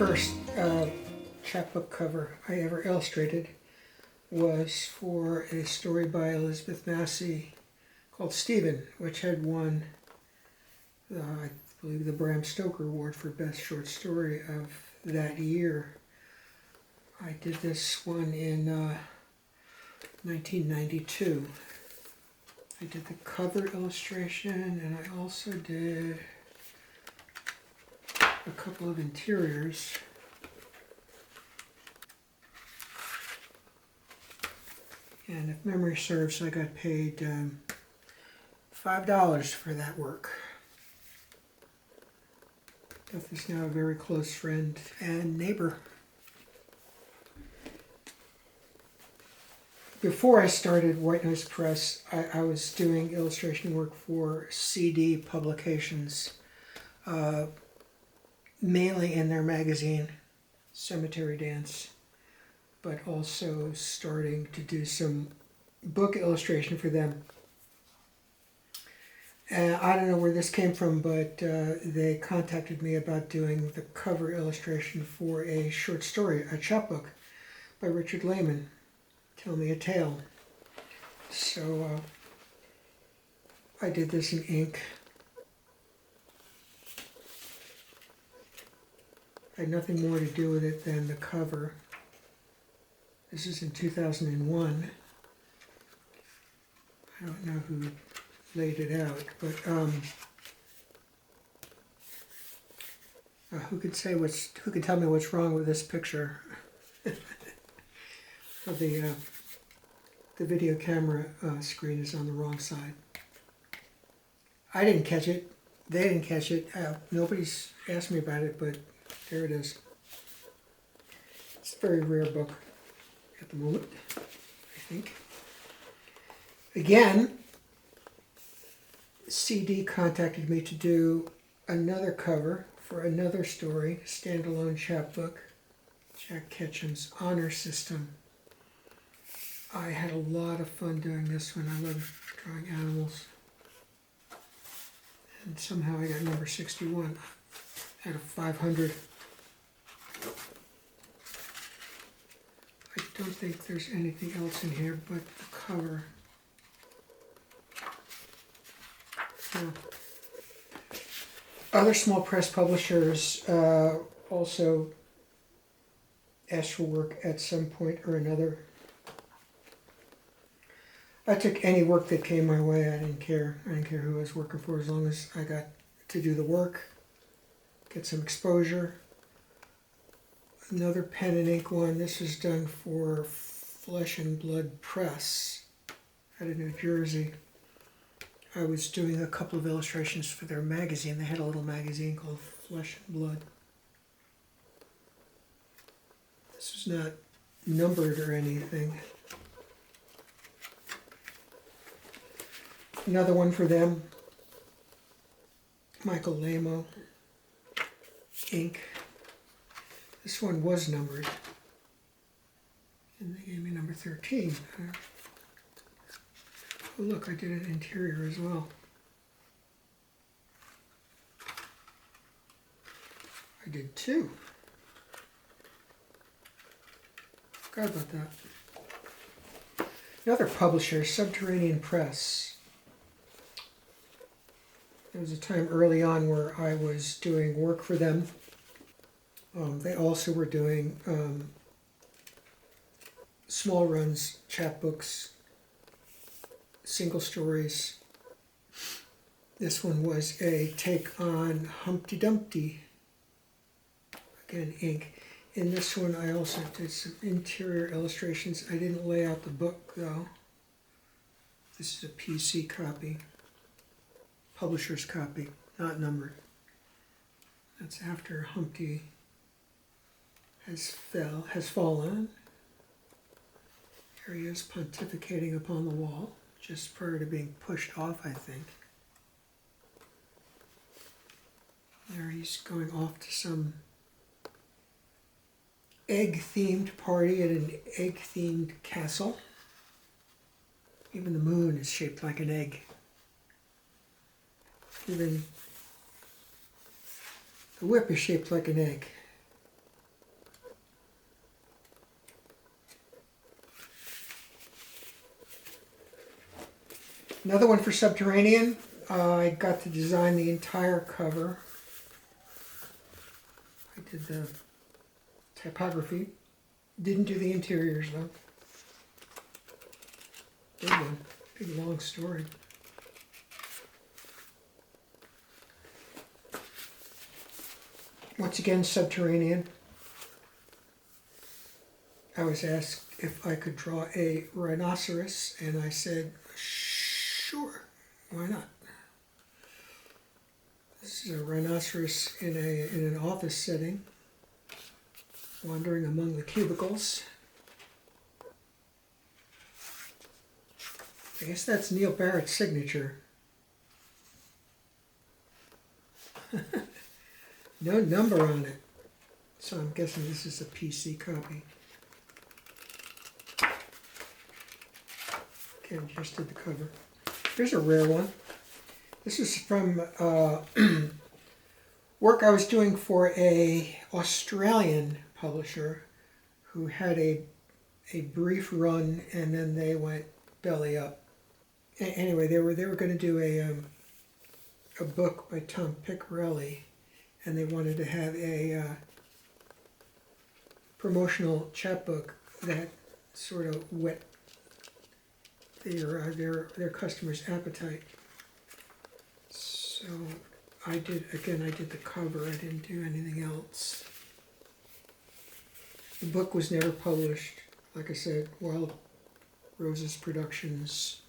first chapbook cover I ever illustrated was for a story by Elizabeth Massey called Stephen, which had won, I believe, the Bram Stoker Award for Best Short Story of that year. I did this one in 1992. I did the cover illustration, and I also did a couple of interiors. And if memory serves, I got paid $5 for that work. Beth is now a very close friend and neighbor. Before I started White Noise Press, I was doing illustration work for CD publications, mainly in their magazine, Cemetery Dance, but also starting to do some book illustration for them. And I don't know where this came from, but they contacted me about doing the cover illustration for a short story, a chapbook by Richard Lehman, Tell Me a Tale. So I did this in ink. I had nothing more to do with it than the cover. This is in 2001. I don't know who laid it out, but who could tell me what's wrong with this picture? The video camera screen is on the wrong side. I didn't catch it. They didn't catch it. Nobody's asked me about it, but there it is. It's a very rare book at the moment, I think. Again, CD contacted me to do another cover for another story, standalone chapbook, Jack Ketchum's Honor System. I had a lot of fun doing this one. I love drawing animals. And somehow I got number 61 out of 500. I don't think there's anything else in here but the cover. Yeah. Other small press publishers also asked for work at some point or another. I took any work that came my way. I didn't care. I didn't care who I was working for, as long as I got to do the work, get some exposure. Another pen and ink one. This was done for Flesh and Blood Press out of New Jersey. I was doing a couple of illustrations for their magazine. They had a little magazine called Flesh and Blood. This was not numbered or anything. Another one for them, Michael Lamo, ink. This one was numbered, and they gave me number 13. Oh look, I did an interior as well. I did two. Forgot about that. Another publisher, Subterranean Press. There was a time early on where I was doing work for them. They also were doing small runs, chapbooks, single stories. This one was a take on Humpty Dumpty. Again, ink. In this one I also did some interior illustrations. I didn't lay out the book though. This is a PC copy. Publisher's copy, not numbered. That's after Humpty has fallen. Here he is pontificating upon the wall, just prior to being pushed off, I think. There he's going off to some egg-themed party at an egg-themed castle. Even the moon is shaped like an egg. Even the whip is shaped like an egg. Another one for Subterranean. I got to design the entire cover. I did the typography. Didn't do the interiors though. Big one. Big long story. Once again, Subterranean. I was asked if I could draw a rhinoceros, and I said, sure, why not? This is a rhinoceros in an office setting, wandering among the cubicles. I guess that's Neil Barrett's signature. No number on it, so I'm guessing this is a PC copy. Again, just did the cover. Here's a rare one. This is from work I was doing for a Australian publisher who had a brief run and then they went belly up. Anyway, they were going to do a book by Tom Piccarelli, and they wanted to have a promotional chapbook that sort of whet their customers' appetite. So I did the cover. I didn't do anything else. The book was never published. Like I said, Wild Roses Productions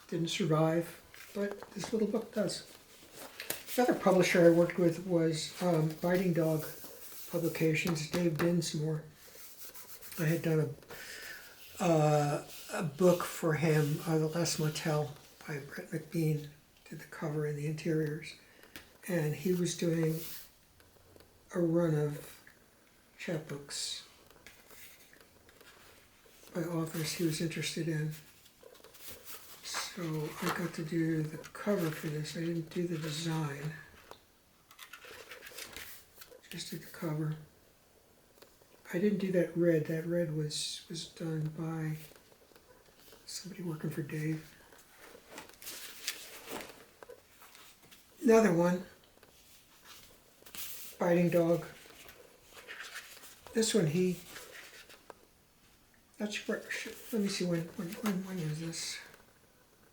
didn't survive, but this little book does. Another publisher I worked with was Biting Dog Publications, Dave Dinsmore. I had done a book for him, The Last Motel by Brett McBean, did the cover and the interiors. And he was doing a run of chapbooks by authors he was interested in. So I got to do the cover for this. I didn't do the design. Just did the cover. I didn't do that red. That red was done by somebody working for Dave. Another one. Biting Dog. This one not sure, let me see when was this?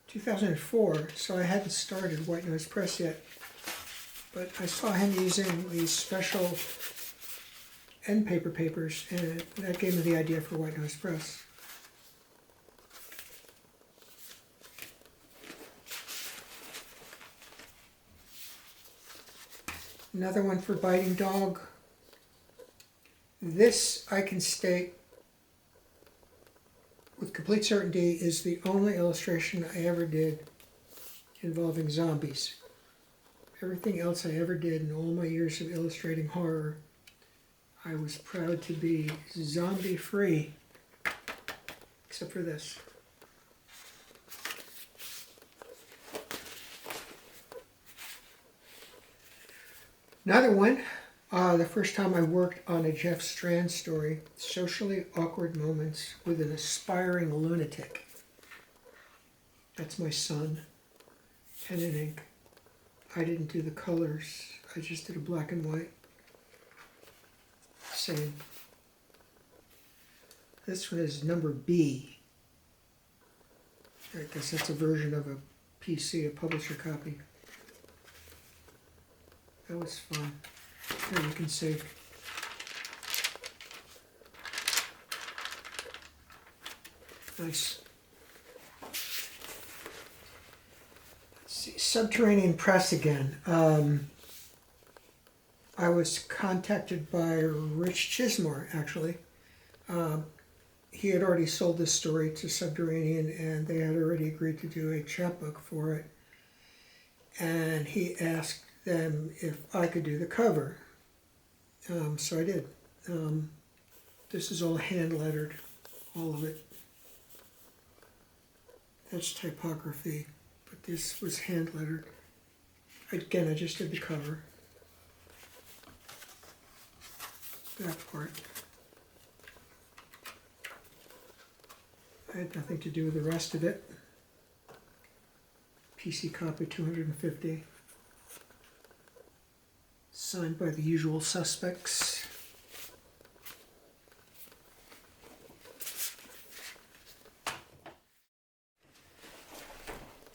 2004, so I hadn't started White Nose Press yet. But I saw him using these special end paper papers, and that gave me the idea for White Nose Press. Another one for Biting Dog. This, I can state with complete certainty, is the only illustration I ever did involving zombies. Everything else I ever did in all my years of illustrating horror, I was proud to be zombie-free, except for this. Another one, the first time I worked on a Jeff Strand story, Socially Awkward Moments with an Aspiring Lunatic. That's my son, pen and ink. I didn't do the colors, I just did a black and white. Same. This one is number B. I guess that's a version of a PC, a publisher copy. That was fun. Here you can see. Nice. Let's see, Subterranean Press again. I was contacted by Rich Chismore, actually. He had already sold this story to Subterranean, and they had already agreed to do a chapbook for it. And he asked them if I could do the cover. So I did. This is all hand-lettered, all of it. That's typography, but this was hand-lettered. Again, I just did the cover. That part. had nothing to do with the rest of it. PC copy 250. Signed by the usual suspects.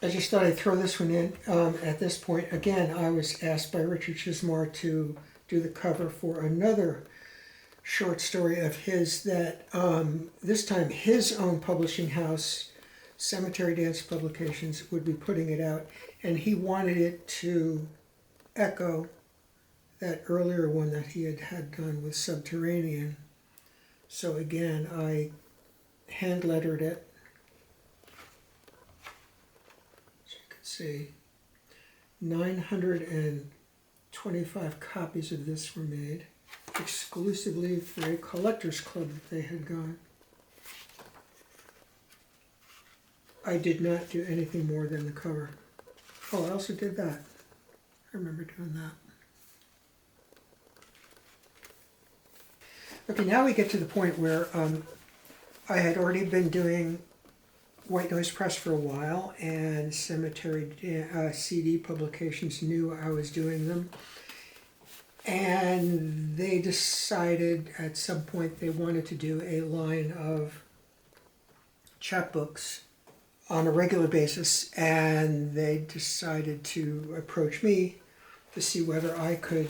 I just thought I'd throw this one in at this point. Again, I was asked by Richard Chismar to do the cover for another short story of his that this time his own publishing house, Cemetery Dance Publications, would be putting it out, and he wanted it to echo that earlier one that he had done with Subterranean. So again, I hand lettered it. As you can see, 925 copies of this were made exclusively for a collector's club that they had gone. I did not do anything more than the cover. Oh, I also did that. I remember doing that. Okay, now we get to the point where I had already been doing White Noise Press for a while, and Cemetery CD Publications knew I was doing them. And they decided at some point they wanted to do a line of chapbooks on a regular basis, and they decided to approach me to see whether I could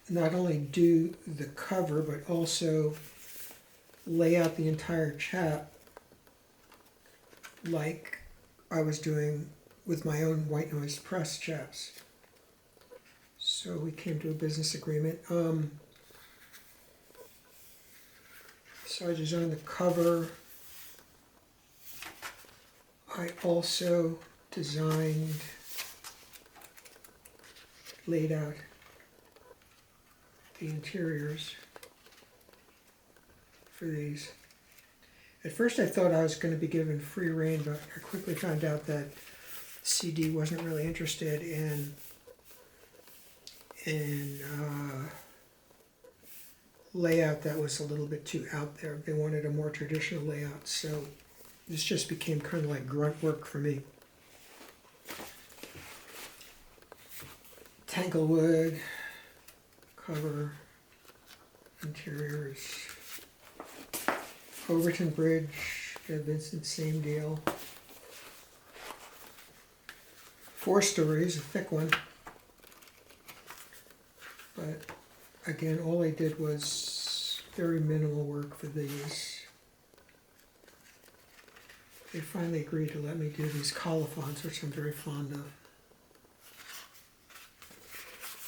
not only do the cover, but also lay out the entire chap like I was doing with my own White Noise Press chaps. So we came to a business agreement. So I designed the cover. I also laid out the interiors for these. At first I thought I was going to be given free rein, but I quickly found out that CD wasn't really interested in layout that was a little bit too out there. They wanted a more traditional layout, so this just became kind of like grunt work for me. Tanglewood, cover, interiors, Overton Bridge, Vincent, same deal. 4 stories, a thick one. But again, all I did was very minimal work for these. They finally agreed to let me do these colophons, which I'm very fond of.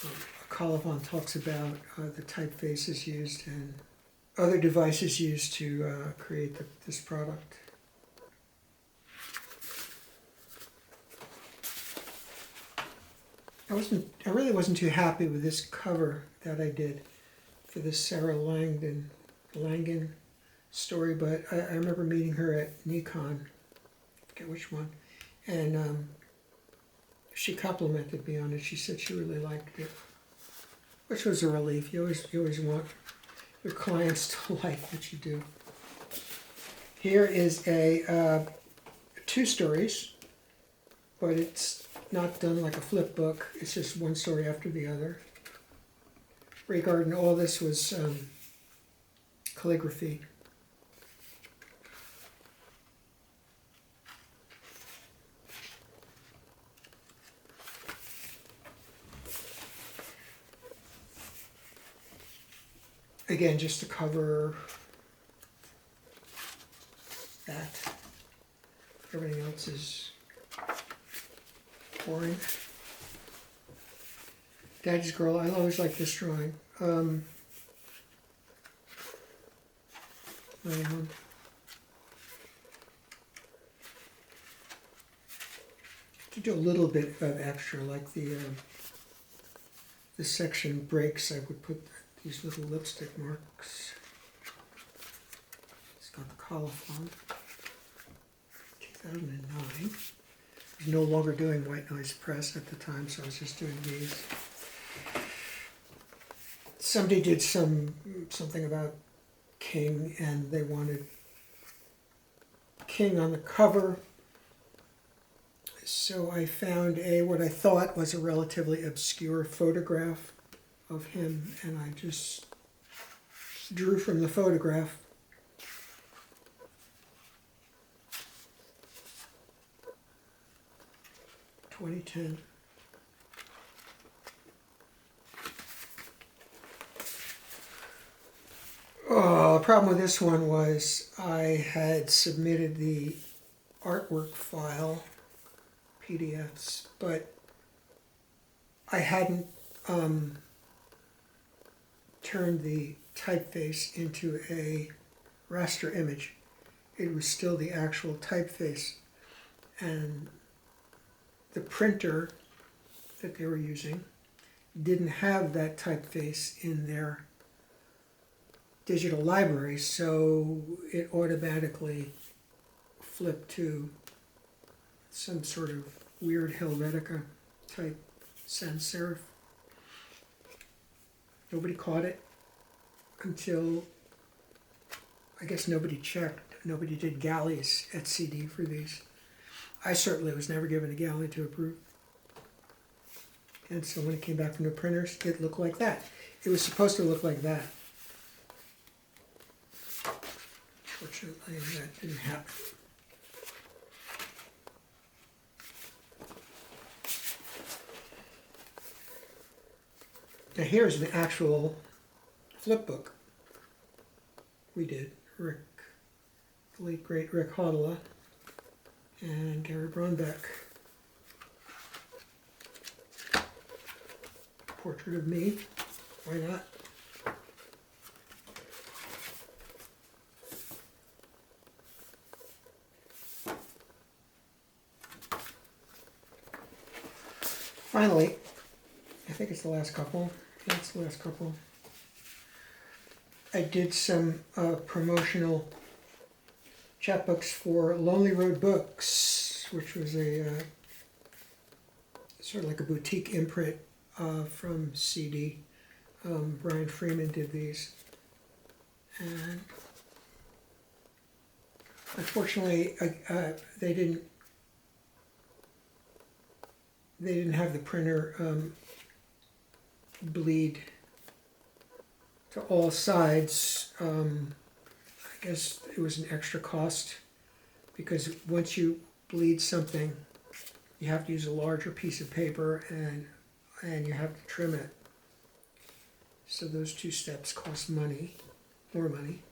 A colophon talks about the typefaces used and other devices used to create this product. I really wasn't too happy with this cover that I did for this Sarah Langan story, but I remember meeting her at Nikon, I forget which one, and she complimented me on it. She said she really liked it, which was a relief. You always want your clients to like what you do. Here is a 2 stories, but it's not done like a flip book. It's just one story after the other. Regarding all this was calligraphy. Again, just to cover that. Everything else is boring. Daddy's Girl, I always like this drawing. To do a little bit of extra, like the section breaks, I would put these little lipstick marks. It's got the colophon. 2009. I was no longer doing White Noise Press at the time, so I was just doing these. Somebody did something about King, and they wanted king on the cover. So I found what I thought was a relatively obscure photograph of him, and I just drew from the photograph. (2010). Oh, the problem with this one was I had submitted the artwork file, PDFs, but I hadn't turned the typeface into a raster image. It was still the actual typeface, and the printer that they were using didn't have that typeface in their digital library, so it automatically flipped to some sort of weird Helvetica type sans serif. Nobody caught it until, I guess nobody checked. Nobody did galleys at CD for these. I certainly was never given a galley to approve. And so when it came back from the printers, it looked like that. It was supposed to look like that. Fortunately, that didn't happen. Now here's the actual flip book we did. Rick, the late great Rick Hodela and Gary Bronbeck. Portrait of me, why not? Finally, I think it's the last couple. Yeah, it's the last couple. I did some promotional chapbooks for Lonely Road Books, which was a sort of like a boutique imprint from CD. Brian Freeman did these, and unfortunately, they didn't have the printer bleed to all sides. I guess it was an extra cost because once you bleed something, you have to use a larger piece of paper and you have to trim it. So those two steps cost money, more money,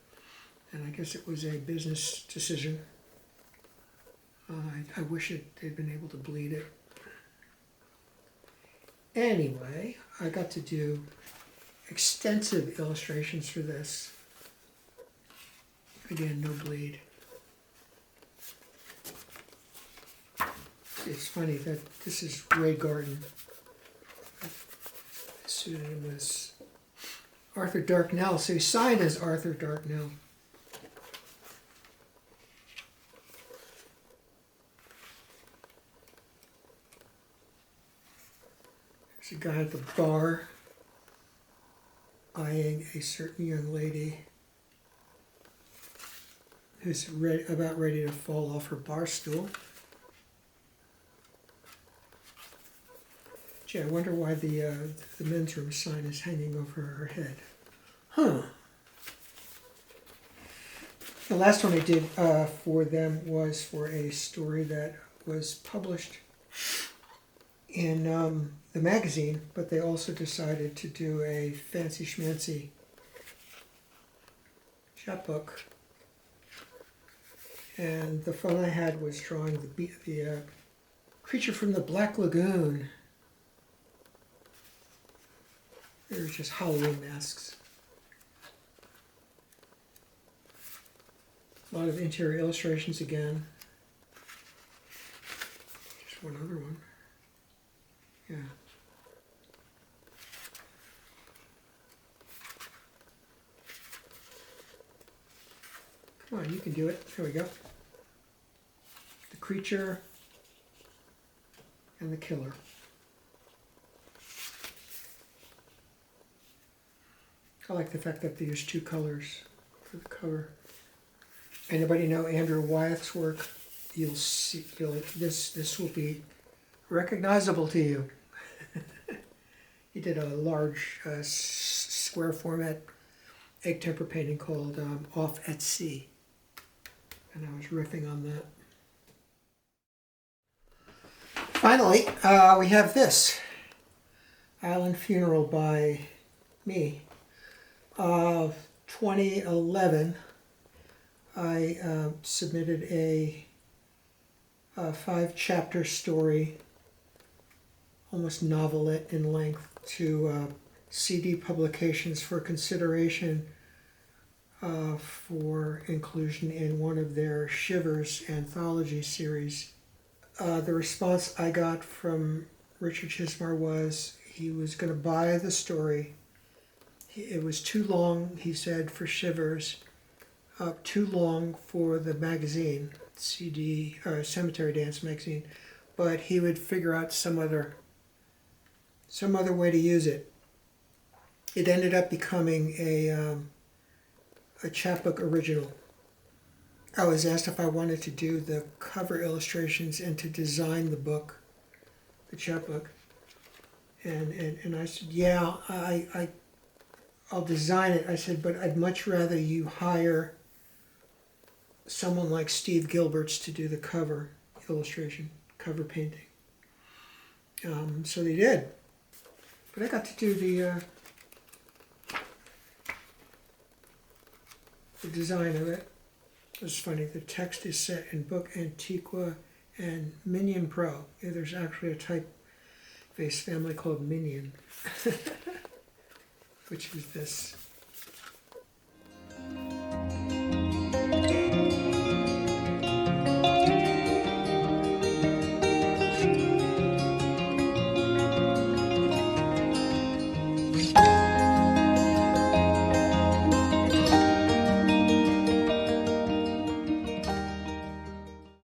and I guess it was a business decision. I wish they'd been able to bleed it. Anyway, I got to do extensive illustrations for this. Again, no bleed. It's funny that this is Ray Garden. His pseudonym was Arthur Darknell, so he signed as Arthur Darknell. There's a guy at the bar eyeing a certain young lady who's about ready to fall off her bar stool. Gee, I wonder why the men's room sign is hanging over her head. Huh. The last one I did for them was for a story that was published in the magazine, but they also decided to do a fancy schmancy chapbook. And the fun I had was drawing the creature from the Black Lagoon. They were just Halloween masks. A lot of interior illustrations again. Just one other one. Yeah. Come on, you can do it. There we go. The creature and the killer. I like the fact that they use two colors for the cover. Anybody know Andrew Wyeth's work? You'll see. This will be recognizable to you. He did a large square format egg temper painting called Off at Sea, and I was riffing on that. Finally, we have this Island Funeral by me. 2011, I submitted a 5-chapter story, almost novelette in length, to CD Publications for consideration for inclusion in one of their Shivers anthology series. The response I got from Richard Chismar was he was going to buy the story. It was too long, he said, for Shivers, too long for the magazine, CD, Cemetery Dance magazine, but he would figure out some other way to use it. It ended up becoming a chapbook original. I was asked if I wanted to do the cover illustrations and to design the book, the chapbook, and I said, yeah, I'll design it. I said, but I'd much rather you hire someone like Steve Gilbert's to do the cover illustration, cover painting. So they did. But I got to do the design of it. It was funny. The text is set in Book Antiqua and Minion Pro. Yeah, there's actually a typeface family called Minion, which is this